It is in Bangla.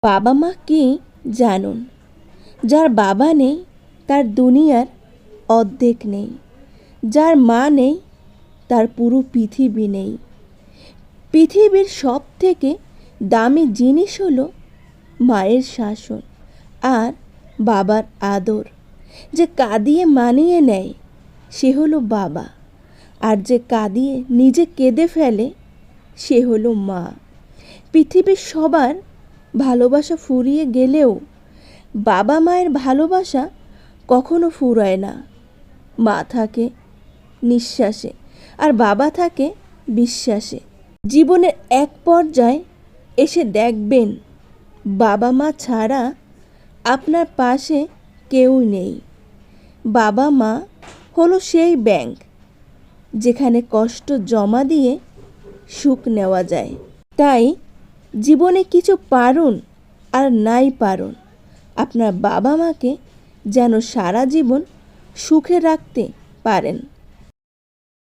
বাবা মা কি জানুন, যার বাবা নেই তার দুনিয়ার অর্ধেক নেই, যার মা নেই তার পুরো পৃথিবী নেই। পৃথিবীর সব থেকে দামি জিনিস হলো মায়ের শাসন আর বাবার আদর। যে কাঁদিয়ে মানিয়ে নেয় সে হলো বাবা, আর যে কাঁদিয়ে নিজে কেঁদে ফেলে সে হলো মা। পৃথিবীর সবার ভালোবাসা ফুরিয়ে গেলেও বাবা মায়ের ভালোবাসা কখনো ফুরায় না। মা থাকে নিঃশ্বাসে আর বাবা থাকে বিশ্বাসে। জীবনের এক পর্যায়ে এসে দেখবেন বাবা মা ছাড়া আপনার পাশে কেউ নেই। বাবা মা হলো সেই ব্যাংক যেখানে কষ্ট জমা দিয়ে সুখ নেওয়া যায়। তাই জীবনে কিছু পারুন আর নাই পারুন, আপনার বাবা মাকে যেন সারা জীবন সুখে রাখতে পারেন।